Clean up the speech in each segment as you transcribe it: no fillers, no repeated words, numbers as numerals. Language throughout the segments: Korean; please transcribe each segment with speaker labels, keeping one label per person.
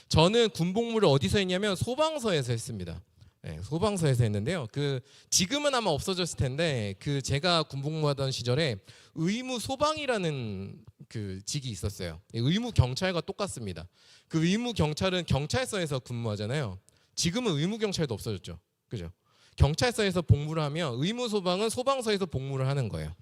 Speaker 1: 저는 군복무를 어디서 했냐면 소방서에서 했습니다. 네, 소방서에서 했는데요. 지금은 아마 없어졌을 텐데 제가 군복무하던 시절에 의무 소방이라는 직이 있었어요. 의무 경찰과 똑같습니다. 의무 경찰은 경찰서에서 근무하잖아요. 지금은 의무 경찰도 없어졌죠. 그죠? 경찰서에서 복무를 하면 의무 소방은 소방서에서 복무를 하는 거예요.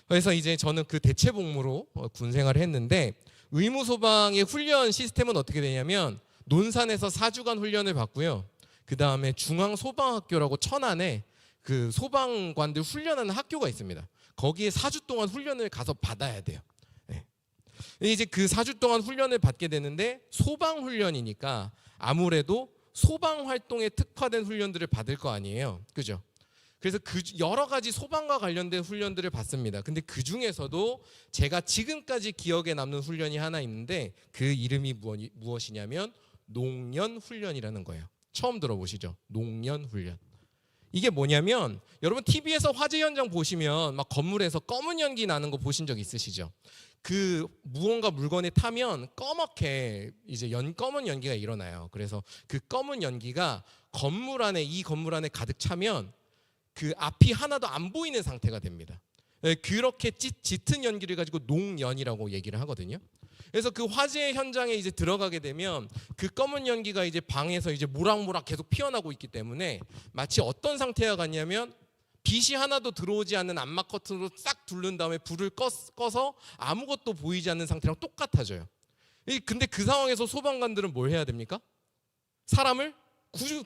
Speaker 1: 그래서 이제 저는 대체 복무로 군 생활을 했는데, 의무 소방의 훈련 시스템은 어떻게 되냐면 논산에서 4주간 훈련을 받고요. 그 다음에 중앙소방학교라고 천안에 소방관들 훈련하는 학교가 있습니다. 거기에 4주 동안 훈련을 가서 받아야 돼요. 네. 이제 4주 동안 훈련을 받게 되는데, 소방 훈련이니까 아무래도 소방 활동에 특화된 훈련들을 받을 거 아니에요. 그죠? 그래서 여러 가지 소방과 관련된 훈련들을 받습니다. 근데 그 중에서도 제가 지금까지 기억에 남는 훈련이 하나 있는데, 그 이름이 무엇이냐면 농연 훈련이라는 거예요. 처음 들어보시죠? 농연 훈련. 이게 뭐냐면, 여러분 TV에서 화재 현장 보시면 막 건물에서 검은 연기 나는 거 보신 적 있으시죠? 무언가 물건에 타면 꺼멓게 이제 검은 연기가 일어나요. 그래서 검은 연기가 이 건물 안에 가득 차면 앞이 하나도 안 보이는 상태가 됩니다. 그렇게 짙은 연기를 가지고 농연이라고 얘기를 하거든요. 그래서 화재 현장에 이제 들어가게 되면 검은 연기가 이제 방에서 이제 모락모락 계속 피어나고 있기 때문에 마치 어떤 상태와 같냐면, 빛이 하나도 들어오지 않는 암막 커튼으로 싹 둘른 다음에 불을 꺼서 아무것도 보이지 않는 상태랑 똑같아져요. 근데 그 상황에서 소방관들은 뭘 해야 됩니까? 사람을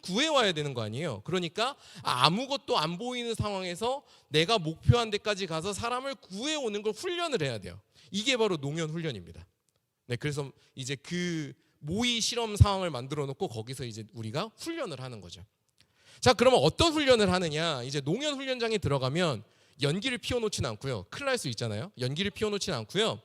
Speaker 1: 구해와야 되는 거 아니에요. 그러니까 아무것도 안 보이는 상황에서 내가 목표한 데까지 가서 사람을 구해오는 걸 훈련을 해야 돼요. 이게 바로 농연 훈련입니다. 네, 그래서 이제 모의 실험 상황을 만들어 놓고 거기서 이제 우리가 훈련을 하는 거죠. 자, 그러면 어떤 훈련을 하느냐? 이제 농연 훈련장에 들어가면 연기를 피워놓지는 않고요. 큰일 날 수 있잖아요. 연기를 피워놓지는 않고요.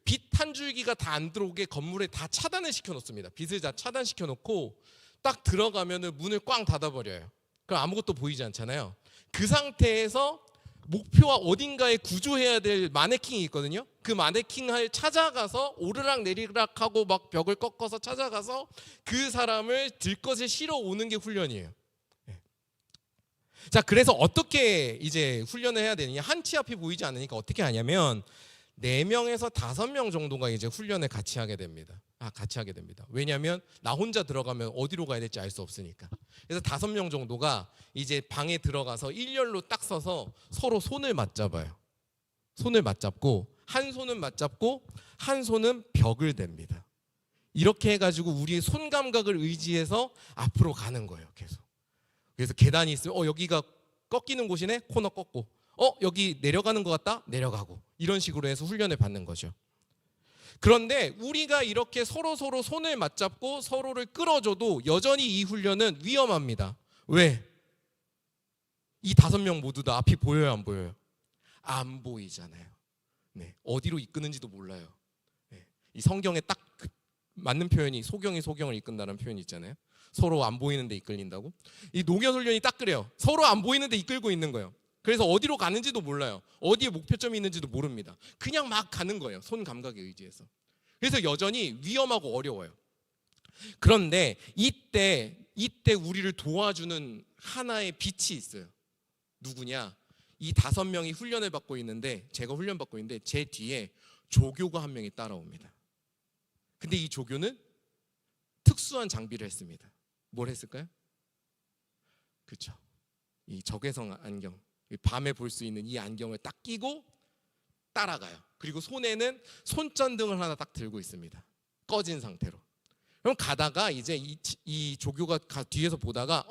Speaker 1: 빛 한 줄기가 다 안 들어오게 건물에 다 차단을 시켜놓습니다. 빛을 다 차단시켜놓고 딱 들어가면은 문을 꽝 닫아버려요. 그럼 아무것도 보이지 않잖아요. 그 상태에서 목표와 어딘가에 구조해야 될 마네킹이 있거든요. 그 마네킹을 찾아가서 오르락 내리락 하고 막 벽을 꺾어서 찾아가서 그 사람을 들것에 실어 오는 게 훈련이에요. 자, 그래서 어떻게 이제 훈련을 해야 되느냐? 한치 앞이 보이지 않으니까 어떻게 하냐면 4명에서 5명 정도가 이제 훈련을 같이 하게 됩니다. 왜냐하면 나 혼자 들어가면 어디로 가야 될지 알 수 없으니까. 그래서 5명 정도가 이제 방에 들어가서 일렬로 딱 서서 서로 손을 맞잡아요. 손을 맞잡고 한 손은 맞잡고 한 손은 벽을 댑니다. 이렇게 해가지고 우리의 손 감각을 의지해서 앞으로 가는 거예요. 계속. 그래서 계단이 있으면 여기가 꺾이는 곳이네, 코너 꺾고, 여기 내려가는 것 같다, 내려가고, 이런 식으로 해서 훈련을 받는 거죠. 그런데 우리가 이렇게 서로 손을 맞잡고 서로를 끌어줘도 여전히 이 훈련은 위험합니다. 왜? 이 5명 모두 다 앞이 보여요, 안 보여요? 안 보이잖아요. 네, 어디로 이끄는지도 몰라요. 네, 이 성경에 딱 맞는 표현이 소경이 소경을 이끈다는 표현이 있잖아요. 서로 안 보이는데 이끌린다고. 이 농연 훈련이 딱 그래요. 서로 안 보이는데 이끌고 있는 거예요. 그래서 어디로 가는지도 몰라요. 어디에 목표점이 있는지도 모릅니다. 그냥 막 가는 거예요. 손 감각에 의지해서. 그래서 여전히 위험하고 어려워요. 그런데 이때 우리를 도와주는 하나의 빛이 있어요. 누구냐? 이 5명이 훈련을 받고 있는데, 제가 훈련 받고 있는데 제 뒤에 조교가 한 명이 따라옵니다. 근데 이 조교는 특수한 장비를 했습니다. 뭘 했을까요? 그렇죠. 이 적외선 안경, 밤에 볼 수 있는 이 안경을 딱 끼고 따라가요. 그리고 손에는 손전등을 하나 딱 들고 있습니다. 꺼진 상태로. 그럼 가다가 이제 이 조교가 뒤에서 보다가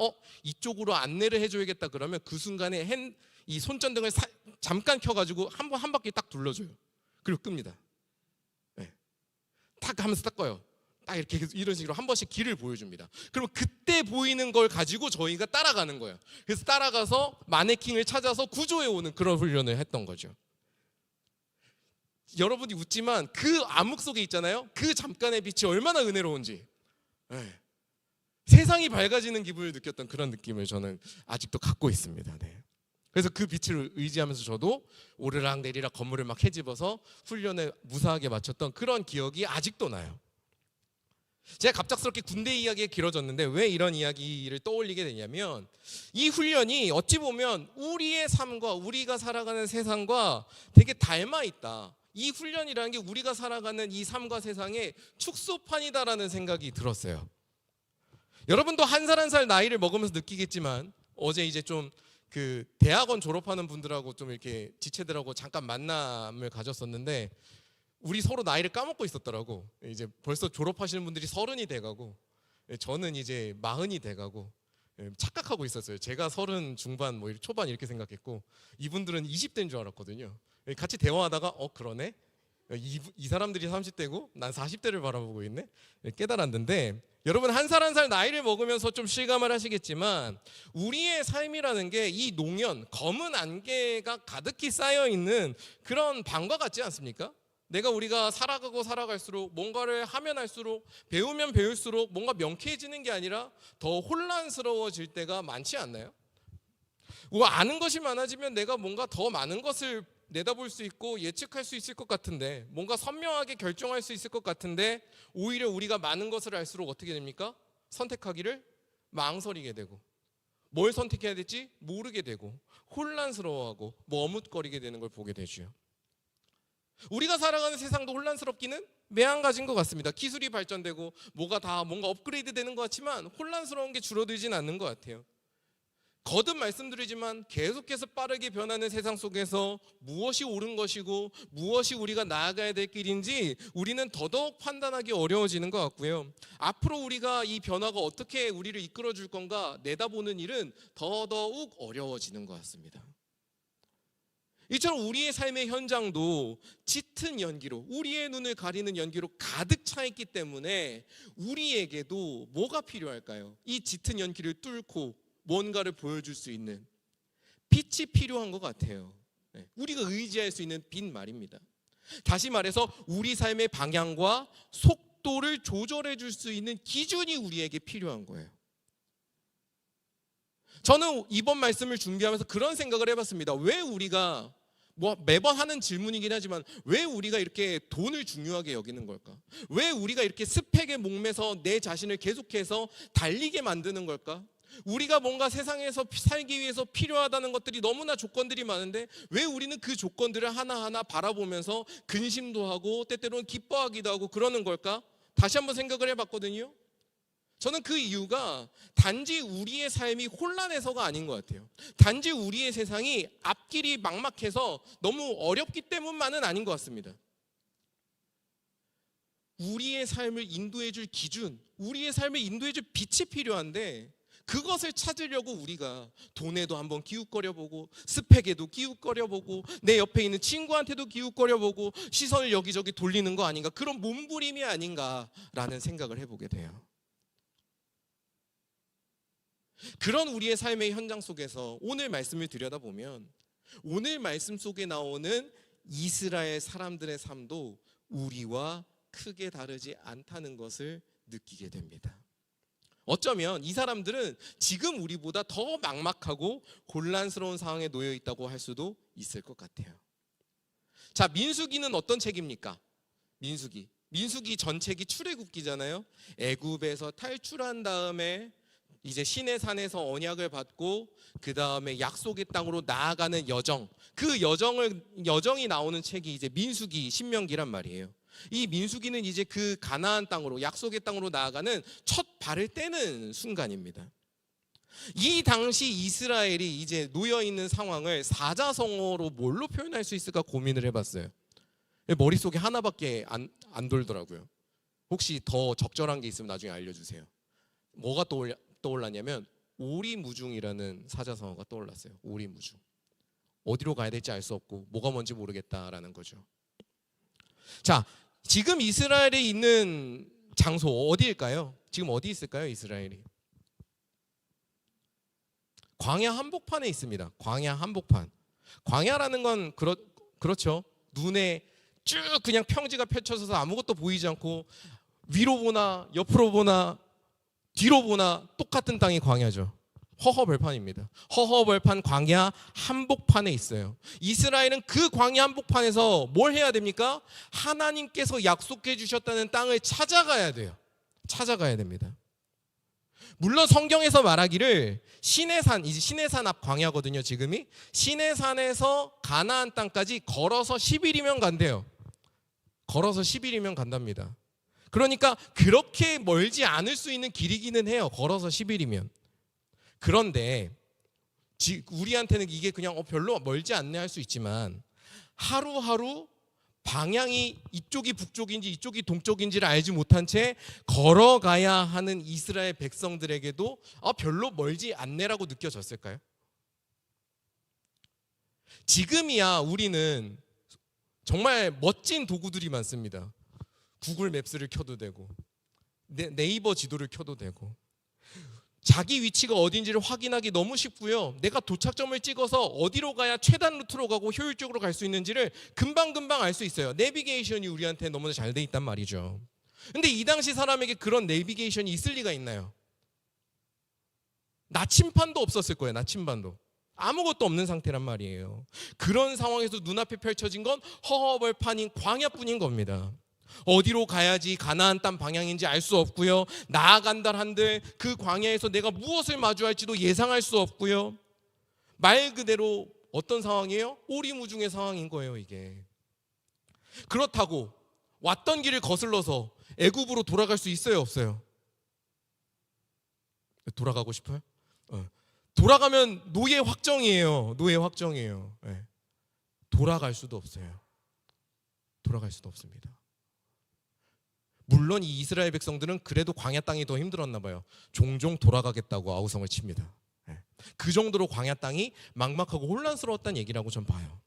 Speaker 1: 이쪽으로 안내를 해줘야겠다 그러면 그 순간에 이 손전등을 잠깐 켜가지고 한 바퀴 딱 둘러줘요. 그리고 끕니다. 네. 탁 하면서 딱 꺼요. 딱 이렇게 이런 식으로 한 번씩 길을 보여줍니다. 그럼 그때 보이는 걸 가지고 저희가 따라가는 거예요. 그래서 따라가서 마네킹을 찾아서 구조해 오는 그런 훈련을 했던 거죠. 여러분이 웃지만 그 암흑 속에 있잖아요. 그 잠깐의 빛이 얼마나 은혜로운지. 네. 세상이 밝아지는 기분을 느꼈던 그런 느낌을 저는 아직도 갖고 있습니다. 네. 그래서 그 빛을 의지하면서 저도 오르락 내리락 건물을 막 헤집어서 훈련을 무사하게 마쳤던 그런 기억이 아직도 나요. 제가 갑작스럽게 군대 이야기가 길어졌는데 왜 이런 이야기를 떠올리게 되냐면, 이 훈련이 어찌 보면 우리의 삶과 우리가 살아가는 세상과 되게 닮아 있다. 이 훈련이라는 게 우리가 살아가는 이 삶과 세상의 축소판이다라는 생각이 들었어요. 여러분도 한 살 한 살 나이를 먹으면서 느끼겠지만, 어제 이제 좀 그 대학원 졸업하는 분들하고 좀 이렇게 지체들하고 잠깐 만남을 가졌었는데, 우리 서로 나이를 까먹고 있었더라고. 이제 벌써 졸업하시는 분들이 30이 돼가고, 저는 이제 40이 돼가고, 착각하고 있었어요. 제가 30 중반 뭐 초반 이렇게 생각했고, 이분들은 20대인 줄 알았거든요. 같이 대화하다가 그러네? 이 사람들이 30대고 난 40대를 바라보고 있네? 깨달았는데, 여러분 한 살 한 살 나이를 먹으면서 좀 실감을 하시겠지만, 우리의 삶이라는 게 이 농연, 검은 안개가 가득히 쌓여있는 그런 방과 같지 않습니까? 우리가 살아가고 살아갈수록, 뭔가를 하면 할수록, 배우면 배울수록 뭔가 명쾌해지는 게 아니라 더 혼란스러워질 때가 많지 않나요? 아는 것이 많아지면 내가 뭔가 더 많은 것을 내다볼 수 있고 예측할 수 있을 것 같은데, 뭔가 선명하게 결정할 수 있을 것 같은데, 오히려 우리가 많은 것을 알수록 어떻게 됩니까? 선택하기를 망설이게 되고, 뭘 선택해야 될지 모르게 되고, 혼란스러워하고 머뭇거리게 되는 걸 보게 되죠. 우리가 살아가는 세상도 혼란스럽기는 매한가지인 것 같습니다. 기술이 발전되고 뭔가 업그레이드 되는 것 같지만 혼란스러운 게 줄어들진 않는 것 같아요. 거듭 말씀드리지만 계속해서 빠르게 변하는 세상 속에서 무엇이 옳은 것이고 무엇이 우리가 나아가야 될 길인지 우리는 더더욱 판단하기 어려워지는 것 같고요. 앞으로 우리가 이 변화가 어떻게 우리를 이끌어 줄 건가 내다보는 일은 더더욱 어려워지는 것 같습니다. 이처럼 우리의 삶의 현장도 짙은 연기로, 우리의 눈을 가리는 연기로 가득 차 있기 때문에 우리에게도 뭐가 필요할까요? 이 짙은 연기를 뚫고 뭔가를 보여줄 수 있는 빛이 필요한 것 같아요. 우리가 의지할 수 있는 빛 말입니다. 다시 말해서 우리 삶의 방향과 속도를 조절해 줄 수 있는 기준이 우리에게 필요한 거예요. 저는 이번 말씀을 준비하면서 그런 생각을 해봤습니다. 왜 우리가 매번 하는 질문이긴 하지만 왜 우리가 이렇게 돈을 중요하게 여기는 걸까? 왜 우리가 이렇게 스펙에 목매서 내 자신을 계속해서 달리게 만드는 걸까? 우리가 뭔가 세상에서 살기 위해서 필요하다는 것들이 너무나 조건들이 많은데 왜 우리는 그 조건들을 하나하나 바라보면서 근심도 하고 때때로는 기뻐하기도 하고 그러는 걸까? 다시 한번 생각을 해봤거든요. 저는 그 이유가 단지 우리의 삶이 혼란해서가 아닌 것 같아요. 단지 우리의 세상이 앞길이 막막해서 너무 어렵기 때문만은 아닌 것 같습니다. 우리의 삶을 인도해줄 기준, 우리의 삶을 인도해줄 빛이 필요한데, 그것을 찾으려고 우리가 돈에도 한번 기웃거려보고, 스펙에도 기웃거려보고, 내 옆에 있는 친구한테도 기웃거려보고 시선을 여기저기 돌리는 거 아닌가, 그런 몸부림이 아닌가라는 생각을 해보게 돼요. 그런 우리의 삶의 현장 속에서 오늘 말씀을 들여다보면, 오늘 말씀 속에 나오는 이스라엘 사람들의 삶도 우리와 크게 다르지 않다는 것을 느끼게 됩니다. 어쩌면 이 사람들은 지금 우리보다 더 막막하고 곤란스러운 상황에 놓여 있다고 할 수도 있을 것 같아요. 자, 민수기는 어떤 책입니까? 민수기 전 책이 출애굽기잖아요. 애굽에서 탈출한 다음에 이제 시내 산에서 언약을 받고 그 다음에 약속의 땅으로 나아가는 여정, 그 여정이 나오는 책이 이제 민수기, 신명기란 말이에요. 이 민수기는 이제 그 가나안 땅으로, 약속의 땅으로 나아가는 첫 발을 떼는 순간입니다. 이 당시 이스라엘이 이제 놓여 있는 상황을 사자성어로 뭘로 표현할 수 있을까 고민을 해봤어요. 머릿속에 하나밖에 안 돌더라고요. 혹시 더 적절한 게 있으면 나중에 알려주세요. 뭐가 떠올랐냐면 오리무중이라는 사자성어가 떠올랐어요. 오리무중. 어디로 가야 될지 알 수 없고 뭐가 뭔지 모르겠다라는 거죠. 자, 지금 이스라엘에 있는 장소 어디일까요? 지금 어디 있을까요, 이스라엘이? 광야 한복판에 있습니다. 광야 한복판. 광야라는 건 그렇죠. 눈에 쭉 그냥 평지가 펼쳐져서 아무것도 보이지 않고 위로 보나 옆으로 보나 뒤로 보나 똑같은 땅이 광야죠. 허허벌판입니다. 허허벌판 광야 한복판에 있어요. 이스라엘은 그 광야 한복판에서 뭘 해야 됩니까? 하나님께서 약속해 주셨다는 땅을 찾아가야 돼요. 찾아가야 됩니다. 물론 성경에서 말하기를 시내산, 이제 시내산 앞 광야거든요. 지금이 시내산에서 가나안 땅까지 걸어서 10일이면 간대요. 걸어서 10일이면 간답니다. 그러니까 그렇게 멀지 않을 수 있는 길이기는 해요. 걸어서 10일이면. 그런데 우리한테는 이게 그냥 별로 멀지 않네 할 수 있지만 하루하루 방향이 이쪽이 북쪽인지 이쪽이 동쪽인지를 알지 못한 채 걸어가야 하는 이스라엘 백성들에게도 별로 멀지 않네라고 느껴졌을까요? 지금이야 우리는 정말 멋진 도구들이 많습니다. 구글 맵스를 켜도 되고 네이버 지도를 켜도 되고 자기 위치가 어딘지를 확인하기 너무 쉽고요. 내가 도착점을 찍어서 어디로 가야 최단 루트로 가고 효율적으로 갈 수 있는지를 금방금방 알 수 있어요. 내비게이션이 우리한테 너무나 잘 돼 있단 말이죠. 근데 이 당시 사람에게 그런 내비게이션이 있을 리가 있나요? 나침반도 없었을 거예요. 나침반도. 아무것도 없는 상태란 말이에요. 그런 상황에서 눈앞에 펼쳐진 건 허허벌판인 광야뿐인 겁니다. 어디로 가야지 가나안 땅 방향인지 알 수 없고요. 나아간다 한들 그 광야에서 내가 무엇을 마주할지도 예상할 수 없고요. 말 그대로 어떤 상황이에요? 오리무중의 상황인 거예요, 이게. 그렇다고 왔던 길을 거슬러서 애굽으로 돌아갈 수 있어요, 없어요? 돌아가고 싶어요? 돌아가면 노예 확정이에요. 노예 확정이에요. 네. 돌아갈 수도 없어요. 돌아갈 수도 없습니다. 물론 이 이스라엘 백성들은 그래도 광야 땅이 더 힘들었나 봐요. 종종 돌아가겠다고 아우성을 칩니다. 그 정도로 광야 땅이 막막하고 혼란스러웠다는 얘기라고 전 봐요.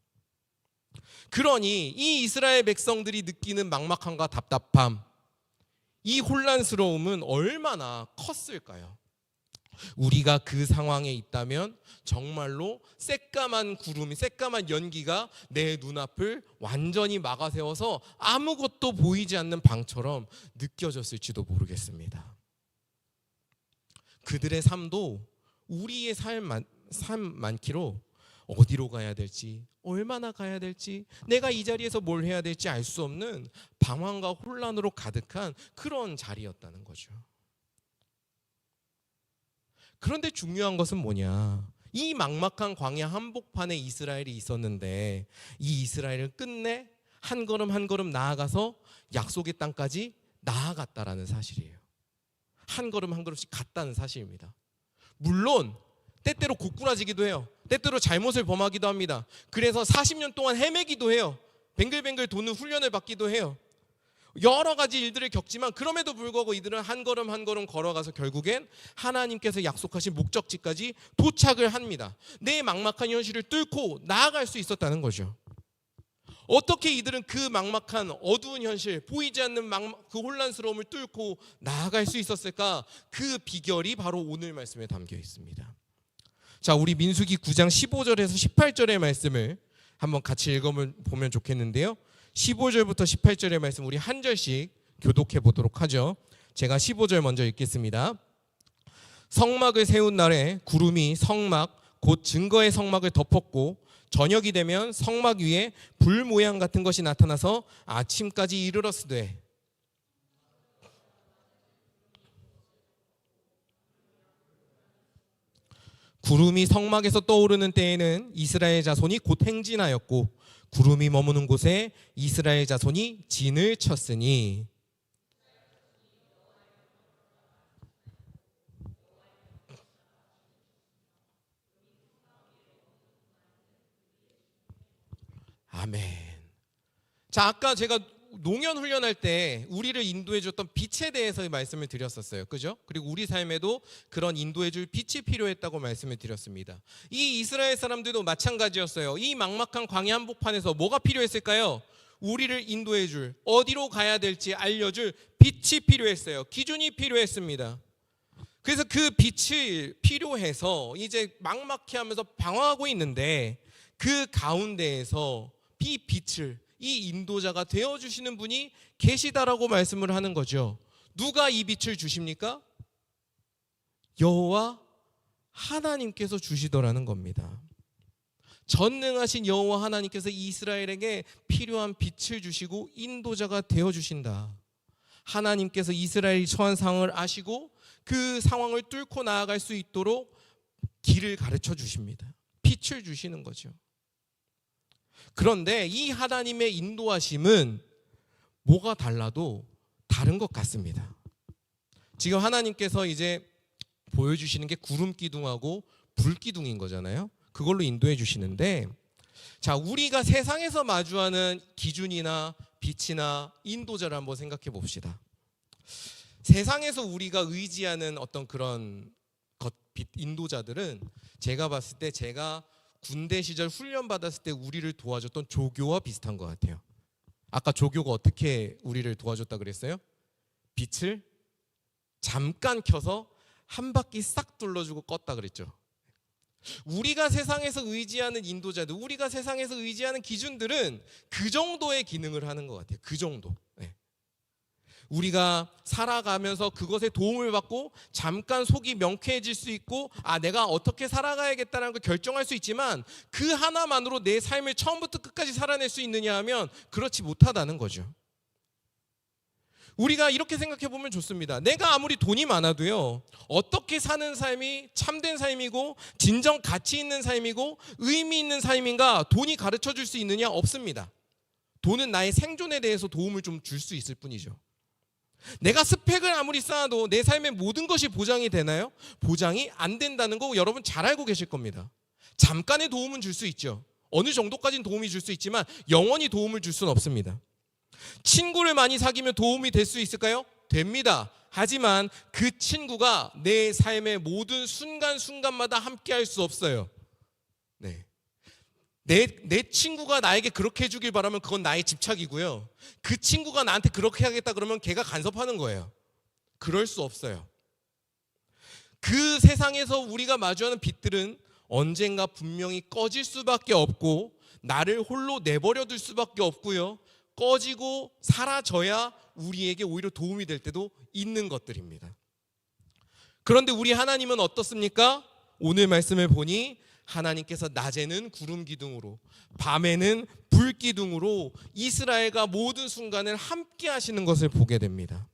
Speaker 1: 그러니 이 이스라엘 백성들이 느끼는 막막함과 답답함, 이 혼란스러움은 얼마나 컸을까요? 우리가 그 상황에 있다면 정말로 새까만 구름이, 새까만 연기가 내 눈앞을 완전히 막아세워서 아무것도 보이지 않는 방처럼 느껴졌을지도 모르겠습니다. 그들의 삶도 우리의 삶 많기로 어디로 가야 될지, 얼마나 가야 될지, 내가 이 자리에서 뭘 해야 될지 알 수 없는 방황과 혼란으로 가득한 그런 자리였다는 거죠. 그런데 중요한 것은 뭐냐? 이 막막한 광야 한복판에 이스라엘이 있었는데 이 이스라엘을 끝내 한 걸음 한 걸음 나아가서 약속의 땅까지 나아갔다라는 사실이에요. 한 걸음 한 걸음씩 갔다는 사실입니다. 물론 때때로 고꾸라지기도 해요. 때때로 잘못을 범하기도 합니다. 그래서 40년 동안 헤매기도 해요. 뱅글뱅글 도는 훈련을 받기도 해요. 여러 가지 일들을 겪지만 그럼에도 불구하고 이들은 한 걸음 한 걸음 걸어가서 결국엔 하나님께서 약속하신 목적지까지 도착을 합니다. 내 막막한 현실을 뚫고 나아갈 수 있었다는 거죠. 어떻게 이들은 그 막막한 어두운 현실, 보이지 않는 그 혼란스러움을 뚫고 나아갈 수 있었을까? 그 비결이 바로 오늘 말씀에 담겨 있습니다. 자, 우리 민수기 9장 15절에서 18절의 말씀을 한번 같이 읽어보면 좋겠는데요. 15절부터 18절의 말씀 우리 한 절씩 교독해 보도록 하죠. 제가 15절 먼저 읽겠습니다. 성막을 세운 날에 구름이 성막 곧 증거의 성막을 덮었고 저녁이 되면 성막 위에 불 모양 같은 것이 나타나서 아침까지 이르렀으되 구름이 성막에서 떠오르는 때에는 이스라엘 자손이 곧 행진하였고 구름이 머무는 곳에 이스라엘 자손이 진을 쳤으니 아멘. 자, 아까 제가 농연 훈련할 때 우리를 인도해 줬던 빛에 대해서 말씀을 드렸었어요. 그죠? 그리고 우리 삶에도 그런 인도해 줄 빛이 필요했다고 말씀을 드렸습니다. 이 이스라엘 사람들도 마찬가지였어요. 이 막막한 광야 한복판에서 뭐가 필요했을까요? 우리를 인도해 줄, 어디로 가야 될지 알려줄 빛이 필요했어요. 기준이 필요했습니다. 그래서 그 빛이 필요해서 이제 막막해 하면서 방황하고 있는데 그 가운데에서 이 빛을, 이 인도자가 되어주시는 분이 계시다라고 말씀을 하는 거죠. 누가 이 빛을 주십니까? 여호와 하나님께서 주시더라는 겁니다. 전능하신 여호와 하나님께서 이스라엘에게 필요한 빛을 주시고 인도자가 되어주신다. 하나님께서 이스라엘이 처한 상황을 아시고 그 상황을 뚫고 나아갈 수 있도록 길을 가르쳐 주십니다. 빛을 주시는 거죠. 그런데 이 하나님의 인도하심은 뭐가 달라도 다른 것 같습니다. 지금 하나님께서 이제 보여주시는 게 구름 기둥하고 불 기둥인 거잖아요. 그걸로 인도해 주시는데, 자, 우리가 세상에서 마주하는 기준이나 빛이나 인도자를 한번 생각해 봅시다. 세상에서 우리가 의지하는 어떤 그런 빛 인도자들은 제가 봤을 때 제가 군대 시절 훈련 받았을 때 우리를 도와줬던 조교와 비슷한 것 같아요. 아까 조교가 어떻게 우리를 도와줬다 그랬어요? 빛을 잠깐 켜서 한 바퀴 싹 둘러주고 껐다 그랬죠. 우리가 세상에서 의지하는 인도자들, 우리가 세상에서 의지하는 기준들은 그 정도의 기능을 하는 것 같아요. 그 정도. 네. 우리가 살아가면서 그것에 도움을 받고 잠깐 속이 명쾌해질 수 있고, 내가 어떻게 살아가야겠다는 걸 결정할 수 있지만 그 하나만으로 내 삶을 처음부터 끝까지 살아낼 수 있느냐 하면 그렇지 못하다는 거죠. 우리가 이렇게 생각해 보면 좋습니다. 내가 아무리 돈이 많아도요, 어떻게 사는 삶이 참된 삶이고 진정 가치 있는 삶이고 의미 있는 삶인가 돈이 가르쳐 줄 수 있느냐? 없습니다. 돈은 나의 생존에 대해서 도움을 좀 줄 수 있을 뿐이죠. 내가 스펙을 아무리 쌓아도 내 삶의 모든 것이 보장이 되나요? 보장이 안 된다는 거 여러분 잘 알고 계실 겁니다. 잠깐의 도움은 줄 수 있죠. 어느 정도까지는 도움이 줄 수 있지만 영원히 도움을 줄 수는 없습니다. 친구를 많이 사귀면 도움이 될 수 있을까요? 됩니다. 하지만 그 친구가 내 삶의 모든 순간순간마다 함께 할 수 없어요. 네. 내 친구가 나에게 그렇게 해주길 바라면 그건 나의 집착이고요. 그 친구가 나한테 그렇게 하겠다 그러면 걔가 간섭하는 거예요. 그럴 수 없어요. 그 세상에서 우리가 마주하는 빛들은 언젠가 분명히 꺼질 수밖에 없고 나를 홀로 내버려 둘 수밖에 없고요. 꺼지고 사라져야 우리에게 오히려 도움이 될 때도 있는 것들입니다. 그런데 우리 하나님은 어떻습니까? 오늘 말씀을 보니 하나님께서 낮에는 구름 기둥으로 밤에는 불 기둥으로 이스라엘과 모든 순간을 함께 하시는 것을 보게 됩니다.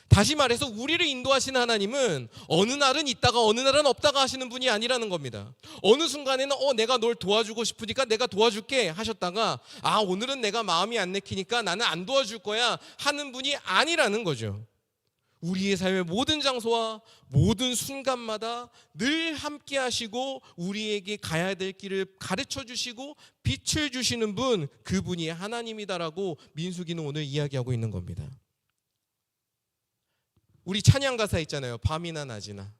Speaker 1: 다시 말해서 우리를 인도하시는 하나님은 어느 날은 있다가 어느 날은 없다가 하시는 분이 아니라는 겁니다. 어느 순간에는 내가 널 도와주고 싶으니까 내가 도와줄게 하셨다가 오늘은 내가 마음이 안 내키니까 나는 안 도와줄 거야 하는 분이 아니라는 거죠. 우리의 삶의 모든 장소와 모든 순간마다 늘 함께 하시고 우리에게 가야 될 길을 가르쳐 주시고 빛을 주시는 분, 그분이 하나님이다라고 민수기는 오늘 이야기하고 있는 겁니다. 우리 찬양 가사 있잖아요. 밤이나 낮이나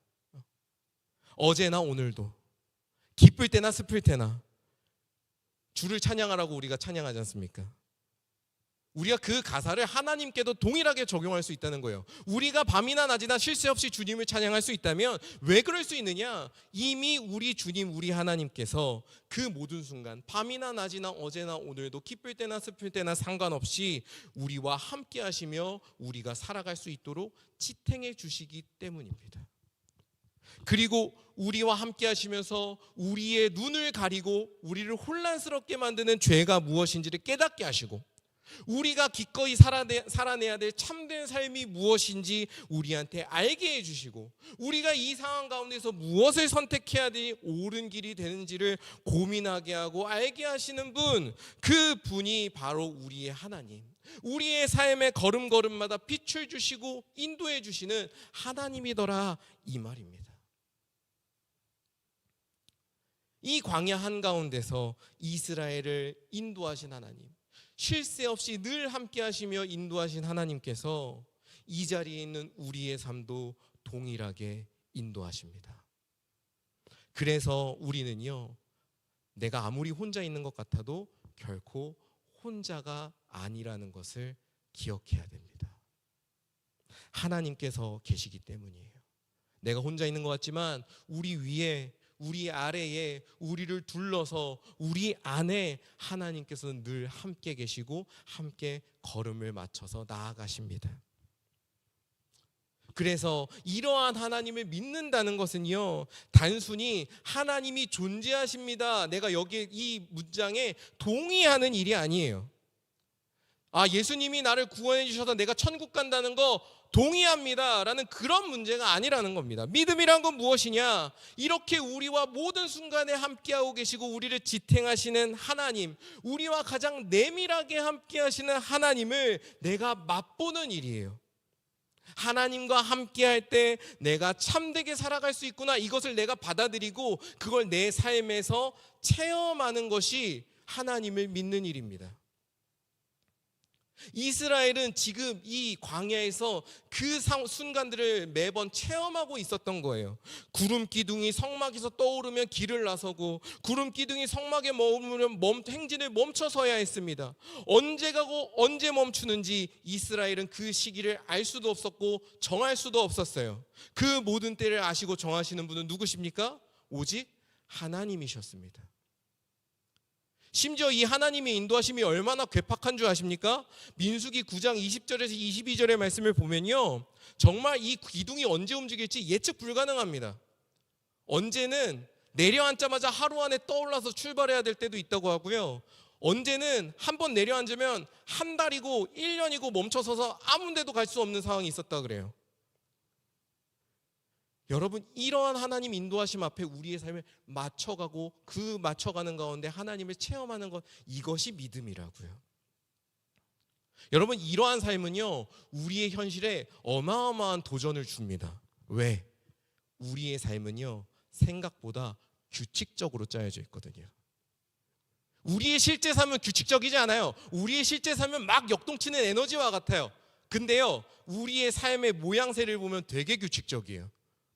Speaker 1: 어제나 오늘도 기쁠 때나 슬플 때나 주를 찬양하라고 우리가 찬양하지 않습니까? 우리가 그 가사를 하나님께도 동일하게 적용할 수 있다는 거예요. 우리가 밤이나 낮이나 쉴 새 없이 주님을 찬양할 수 있다면 왜 그럴 수 있느냐? 이미 우리 주님, 우리 하나님께서 그 모든 순간 밤이나 낮이나 어제나 오늘도 기쁠 때나 슬플 때나 상관없이 우리와 함께 하시며 우리가 살아갈 수 있도록 지탱해 주시기 때문입니다. 그리고 우리와 함께 하시면서 우리의 눈을 가리고 우리를 혼란스럽게 만드는 죄가 무엇인지를 깨닫게 하시고 우리가 기꺼이 살아내야 될 참된 삶이 무엇인지 우리한테 알게 해주시고 우리가 이 상황 가운데서 무엇을 선택해야 될 옳은 길이 되는지를 고민하게 하고 알게 하시는 분, 그 분이 바로 우리의 하나님, 우리의 삶의 걸음걸음마다 빛을 주시고 인도해 주시는 하나님이더라, 이 말입니다. 이 광야 한가운데서 이스라엘을 인도하신 하나님, 쉴 새 없이 늘 함께 하시며 인도하신 하나님께서 이 자리에 있는 우리의 삶도 동일하게 인도하십니다. 그래서 우리는요, 내가 아무리 혼자 있는 것 같아도 결코 혼자가 아니라는 것을 기억해야 됩니다. 하나님께서 계시기 때문이에요. 내가 혼자 있는 것 같지만 우리 위에, 우리 아래에, 우리를 둘러서 우리 안에 하나님께서는 늘 함께 계시고 함께 걸음을 맞춰서 나아가십니다. 그래서 이러한 하나님을 믿는다는 것은요, 단순히 하나님이 존재하십니다, 내가 여기 이 문장에 동의하는 일이 아니에요. 예수님이 나를 구원해 주셔서 내가 천국 간다는 거 동의합니다 라는 그런 문제가 아니라는 겁니다. 믿음이란 건 무엇이냐? 이렇게 우리와 모든 순간에 함께하고 계시고 우리를 지탱하시는 하나님, 우리와 가장 내밀하게 함께하시는 하나님을 내가 맛보는 일이에요. 하나님과 함께할 때 내가 참되게 살아갈 수 있구나, 이것을 내가 받아들이고 그걸 내 삶에서 체험하는 것이 하나님을 믿는 일입니다. 이스라엘은 지금 이 광야에서 그 순간들을 매번 체험하고 있었던 거예요. 구름 기둥이 성막에서 떠오르면 길을 나서고, 구름 기둥이 성막에 머무르면 행진을 멈춰서야 했습니다. 언제 가고 언제 멈추는지 이스라엘은 그 시기를 알 수도 없었고 정할 수도 없었어요. 그 모든 때를 아시고 정하시는 분은 누구십니까? 오직 하나님이셨습니다. 심지어 이 하나님의 인도하심이 얼마나 괴팍한 줄 아십니까? 민수기 9장 20절에서 22절의 말씀을 보면요, 정말 이 기둥이 언제 움직일지 예측 불가능합니다. 언제는 내려앉자마자 하루 안에 떠올라서 출발해야 될 때도 있다고 하고요, 언제는 한번 내려앉으면 한 달이고 1년이고 멈춰서서 아무 데도 갈 수 없는 상황이 있었다 그래요. 여러분, 이러한 하나님 인도하심 앞에 우리의 삶을 맞춰가고 그 맞춰가는 가운데 하나님을 체험하는 것, 이것이 믿음이라고요. 여러분, 이러한 삶은요, 우리의 현실에 어마어마한 도전을 줍니다. 왜? 우리의 삶은요, 생각보다 규칙적으로 짜여져 있거든요. 우리의 실제 삶은 규칙적이지 않아요. 우리의 실제 삶은 막 역동치는 에너지와 같아요. 근데요, 우리의 삶의 모양새를 보면 되게 규칙적이에요.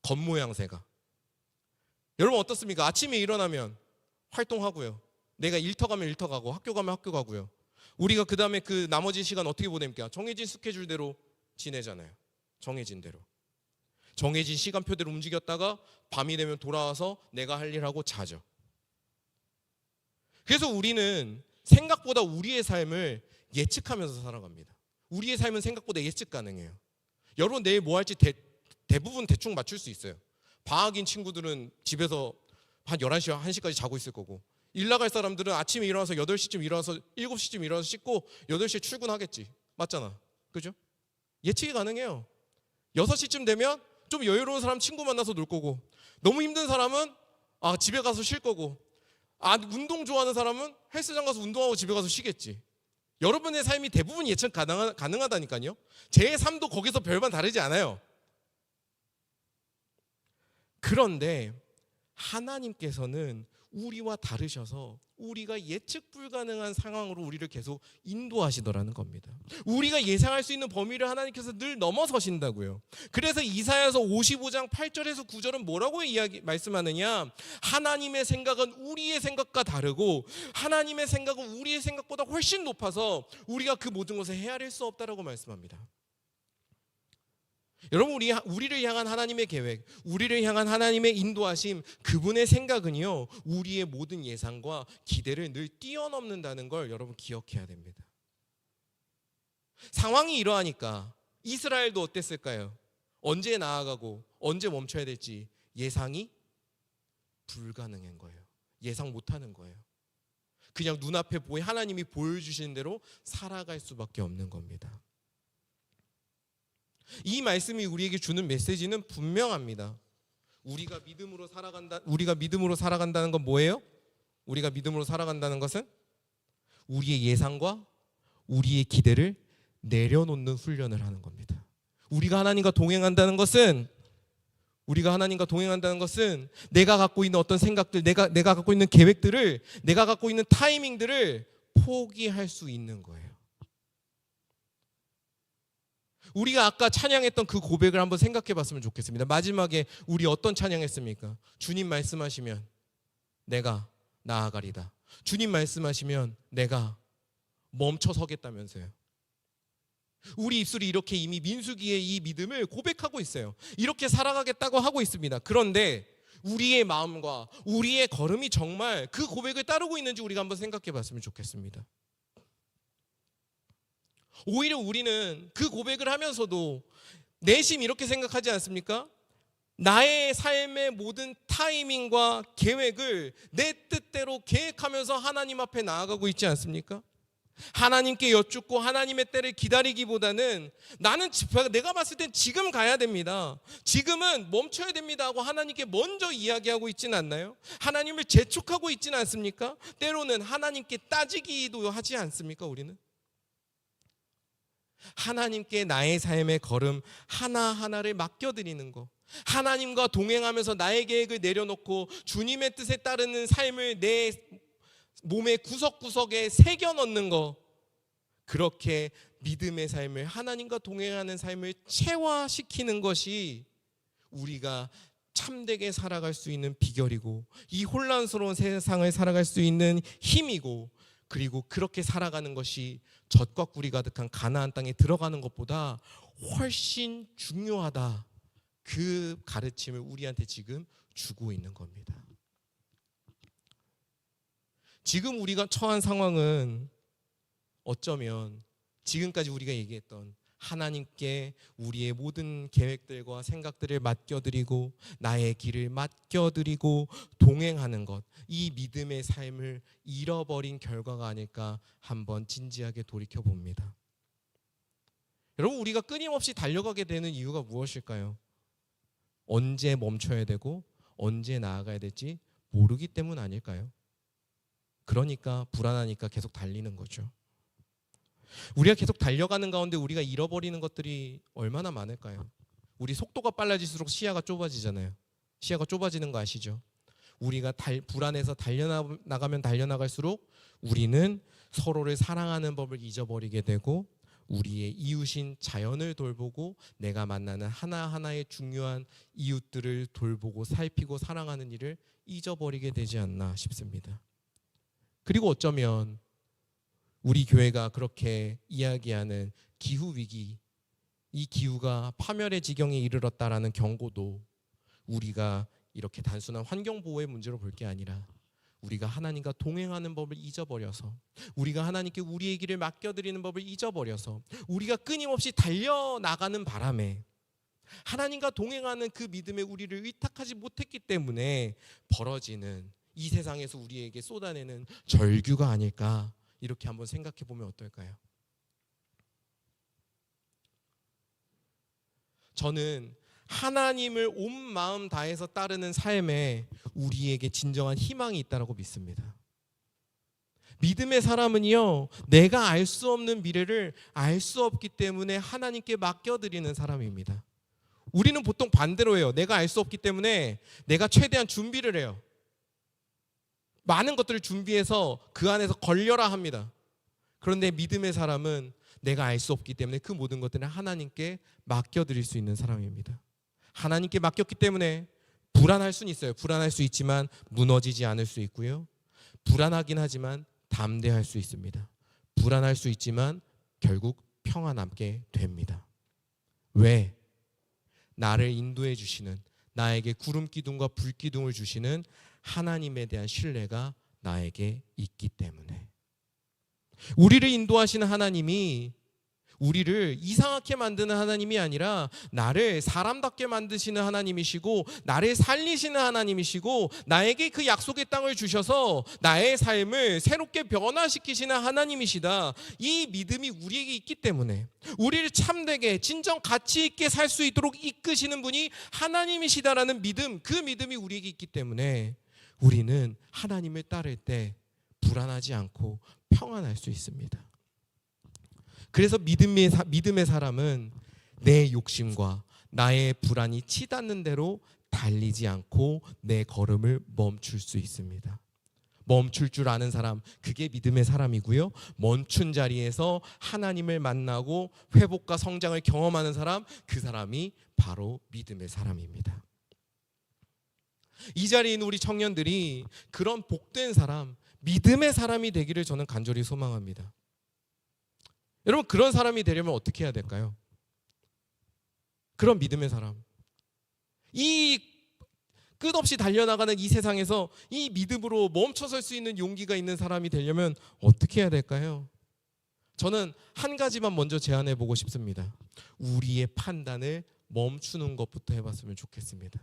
Speaker 1: 겉모양새가. 여러분 어떻습니까? 아침에 일어나면 활동하고요, 내가 일터 가면 일터 가고, 학교 가면 학교 가고요. 우리가 그 다음에 그 나머지 시간 어떻게 보냅니까? 정해진 스케줄대로 지내잖아요. 정해진 대로, 정해진 시간표대로 움직였다가 밤이 되면 돌아와서 내가 할 일하고 자죠. 그래서 우리는 생각보다 우리의 삶을 예측하면서 살아갑니다. 우리의 삶은 생각보다 예측 가능해요. 여러분 내일 뭐 할지 대부분 대충 맞출 수 있어요. 방학인 친구들은 집에서 한 11시, 1시까지 자고 있을 거고, 일 나갈 사람들은 아침에 일어나서 8시쯤 일어나서 7시쯤 일어나서 씻고 8시에 출근하겠지. 맞잖아. 그죠? 예측이 가능해요. 6시쯤 되면 좀 여유로운 사람 친구 만나서 놀 거고, 너무 힘든 사람은 집에 가서 쉴 거고, 운동 좋아하는 사람은 헬스장 가서 운동하고 집에 가서 쉬겠지. 여러분의 삶이 대부분 예측 가능하다니까요. 제 삶도 거기서 별반 다르지 않아요. 그런데 하나님께서는 우리와 다르셔서 우리가 예측 불가능한 상황으로 우리를 계속 인도하시더라는 겁니다. 우리가 예상할 수 있는 범위를 하나님께서 늘 넘어서신다고요. 그래서 이사야서 55장 8절에서 9절은 뭐라고 말씀하느냐? 하나님의 생각은 우리의 생각과 다르고 하나님의 생각은 우리의 생각보다 훨씬 높아서 우리가 그 모든 것을 헤아릴 수 없다라고 말씀합니다. 여러분, 우리를 향한 하나님의 계획, 우리를 향한 하나님의 인도하심, 그분의 생각은요, 우리의 모든 예상과 기대를 늘 뛰어넘는다는 걸 여러분 기억해야 됩니다. 상황이 이러하니까 이스라엘도 어땠을까요? 언제 나아가고 언제 멈춰야 될지 예상이 불가능한 거예요. 예상 못하는 거예요. 그냥 눈앞에 하나님이 보여주시는 대로 살아갈 수밖에 없는 겁니다. 이 말씀이 우리에게 주는 메시지는 분명합니다. 우리가 믿음으로 살아간다는 건 뭐예요? 우리가 믿음으로 살아간다는 것은 우리의 예상과 우리의 기대를 내려놓는 훈련을 하는 겁니다. 우리가 하나님과 동행한다는 것은 내가 갖고 있는 어떤 생각들, 내가 갖고 있는 계획들을, 내가 갖고 있는 타이밍들을 포기할 수 있는 거예요. 우리가 아까 찬양했던 그 고백을 한번 생각해 봤으면 좋겠습니다. 마지막에 우리 어떤 찬양했습니까? 주님 말씀하시면 내가 나아가리다. 주님 말씀하시면 내가 멈춰서겠다면서요. 우리 입술이 이렇게 이미 민수기의 이 믿음을 고백하고 있어요. 이렇게 살아가겠다고 하고 있습니다. 그런데 우리의 마음과 우리의 걸음이 정말 그 고백을 따르고 있는지 우리가 한번 생각해 봤으면 좋겠습니다. 오히려 우리는 그 고백을 하면서도 내심 이렇게 생각하지 않습니까? 나의 삶의 모든 타이밍과 계획을 내 뜻대로 계획하면서 하나님 앞에 나아가고 있지 않습니까? 하나님께 여쭙고 하나님의 때를 기다리기보다는 내가 봤을 땐 지금 가야 됩니다, 지금은 멈춰야 됩니다 하고 하나님께 먼저 이야기하고 있지는 않나요? 하나님을 재촉하고 있지는 않습니까? 때로는 하나님께 따지기도 하지 않습니까? 우리는 하나님께 나의 삶의 걸음 하나하나를 맡겨드리는 거, 하나님과 동행하면서 나의 계획을 내려놓고 주님의 뜻에 따르는 삶을 내 몸의 구석구석에 새겨 넣는 거, 그렇게 믿음의 삶을, 하나님과 동행하는 삶을 체화시키는 것이 우리가 참되게 살아갈 수 있는 비결이고, 이 혼란스러운 세상을 살아갈 수 있는 힘이고, 그리고 그렇게 살아가는 것이 젖과 꿀이 가득한 가나안 땅에 들어가는 것보다 훨씬 중요하다, 그 가르침을 우리한테 지금 주고 있는 겁니다. 지금 우리가 처한 상황은 어쩌면 지금까지 우리가 얘기했던 하나님께 우리의 모든 계획들과 생각들을 맡겨드리고 나의 길을 맡겨드리고 동행하는 것, 이 믿음의 삶을 잃어버린 결과가 아닐까 한번 진지하게 돌이켜봅니다. 여러분, 우리가 끊임없이 달려가게 되는 이유가 무엇일까요? 언제 멈춰야 되고 언제 나아가야 될지 모르기 때문 아닐까요? 그러니까 불안하니까 계속 달리는 거죠. 우리가 계속 달려가는 가운데 우리가 잃어버리는 것들이 얼마나 많을까요? 우리 속도가 빨라질수록 시야가 좁아지잖아요. 시야가 좁아지는 거 아시죠? 우리가 불안해서 달려나가면 달려나갈수록 우리는 서로를 사랑하는 법을 잊어버리게 되고, 우리의 이웃인 자연을 돌보고 내가 만나는 하나하나의 중요한 이웃들을 돌보고 살피고 사랑하는 일을 잊어버리게 되지 않나 싶습니다. 그리고 어쩌면 우리 교회가 그렇게 이야기하는 기후위기, 이 기후가 파멸의 지경에 이르렀다라는 경고도 우리가 이렇게 단순한 환경보호의 문제로 볼 게 아니라 우리가 하나님과 동행하는 법을 잊어버려서, 우리가 하나님께 우리의 길을 맡겨드리는 법을 잊어버려서, 우리가 끊임없이 달려나가는 바람에 하나님과 동행하는 그 믿음에 우리를 의탁하지 못했기 때문에 벌어지는, 이 세상에서 우리에게 쏟아내는 절규가 아닐까, 이렇게 한번 생각해 보면 어떨까요? 저는 하나님을 온 마음 다해서 따르는 삶에 우리에게 진정한 희망이 있다고 믿습니다. 믿음의 사람은요, 내가 알 수 없는 미래를 알 수 없기 때문에 하나님께 맡겨드리는 사람입니다. 우리는 보통 반대로 해요. 내가 알 수 없기 때문에 내가 최대한 준비를 해요. 많은 것들을 준비해서 그 안에서 걸려라 합니다. 그런데 믿음의 사람은 내가 알 수 없기 때문에 그 모든 것들을 하나님께 맡겨드릴 수 있는 사람입니다. 하나님께 맡겼기 때문에 불안할 수는 있어요. 불안할 수 있지만 무너지지 않을 수 있고요. 불안하긴 하지만 담대할 수 있습니다. 불안할 수 있지만 결국 평안함께 됩니다. 왜? 나를 인도해 주시는, 나에게 구름 기둥과 불 기둥을 주시는 하나님에 대한 신뢰가 나에게 있기 때문에. 우리를 인도하시는 하나님이 우리를 이상하게 만드는 하나님이 아니라 나를 사람답게 만드시는 하나님이시고, 나를 살리시는 하나님이시고, 나에게 그 약속의 땅을 주셔서 나의 삶을 새롭게 변화시키시는 하나님이시다. 이 믿음이 우리에게 있기 때문에, 우리를 참되게 진정 가치 있게 살 수 있도록 이끄시는 분이 하나님이시다라는 믿음, 그 믿음이 우리에게 있기 때문에 우리는 하나님을 따를 때 불안하지 않고 평안할 수 있습니다. 그래서 믿음의 사람은 내 욕심과 나의 불안이 치닫는 대로 달리지 않고 내 걸음을 멈출 수 있습니다. 멈출 줄 아는 사람, 그게 믿음의 사람이고요. 멈춘 자리에서 하나님을 만나고 회복과 성장을 경험하는 사람, 그 사람이 바로 믿음의 사람입니다. 이 자리에 있는 우리 청년들이 그런 복된 사람, 믿음의 사람이 되기를 저는 간절히 소망합니다. 여러분, 그런 사람이 되려면 어떻게 해야 될까요? 그런 믿음의 사람, 이 끝없이 달려나가는 이 세상에서 이 믿음으로 멈춰설 수 있는 용기가 있는 사람이 되려면 어떻게 해야 될까요? 저는 한 가지만 먼저 제안해 보고 싶습니다. 우리의 판단을 멈추는 것부터 해봤으면 좋겠습니다.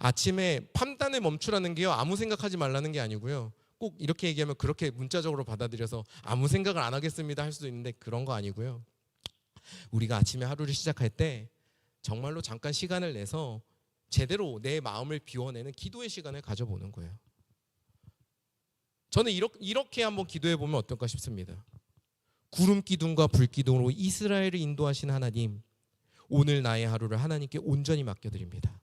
Speaker 1: 아침에 판단을 멈추라는 게요, 아무 생각하지 말라는 게 아니고요, 꼭 이렇게 얘기하면 그렇게 문자적으로 받아들여서 아무 생각을 안 하겠습니다 할 수도 있는데 그런 거 아니고요. 우리가 아침에 하루를 시작할 때 정말로 잠깐 시간을 내서 제대로 내 마음을 비워내는 기도의 시간을 가져보는 거예요. 저는 이렇게 한번 기도해 보면 어떨까 싶습니다. 구름 기둥과 불 기둥으로 이스라엘을 인도하신 하나님, 오늘 나의 하루를 하나님께 온전히 맡겨드립니다.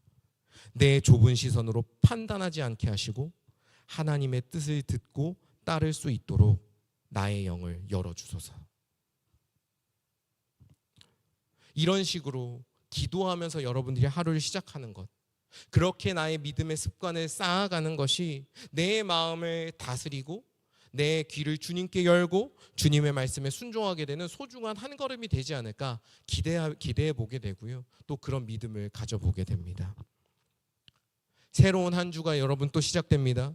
Speaker 1: 내 좁은 시선으로 판단하지 않게 하시고 하나님의 뜻을 듣고 따를 수 있도록 나의 영을 열어주소서. 이런 식으로 기도하면서 여러분들이 하루를 시작하는 것, 그렇게 나의 믿음의 습관을 쌓아가는 것이 내 마음을 다스리고 내 귀를 주님께 열고 주님의 말씀에 순종하게 되는 소중한 한 걸음이 되지 않을까 기대해 보게 되고요. 또 그런 믿음을 가져보게 됩니다. 새로운 한 주가 여러분 또 시작됩니다.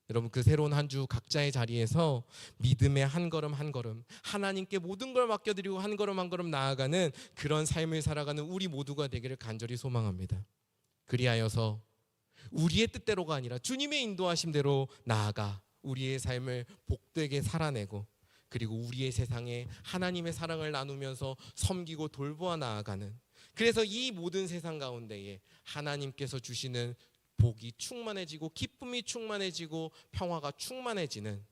Speaker 1: 여러분 그 새로운 한 주 각자의 자리에서 믿음의 한 걸음 한 걸음 하나님께 모든 걸 맡겨드리고 한 걸음 한 걸음 나아가는 그런 삶을 살아가는 우리 모두가 되기를 간절히 소망합니다. 그리하여서 우리의 뜻대로가 아니라 주님의 인도하심대로 나아가 우리의 삶을 복되게 살아내고 그리고 우리의 세상에 하나님의 사랑을 나누면서 섬기고 돌보아 나아가는, 그래서 이 모든 세상 가운데에 하나님께서 주시는 복이 충만해지고 기쁨이 충만해지고 평화가 충만해지는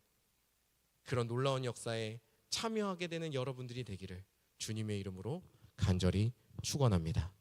Speaker 1: 그런 놀라운 역사에 참여하게 되는 여러분들이 되기를 주님의 이름으로 간절히 축원합니다.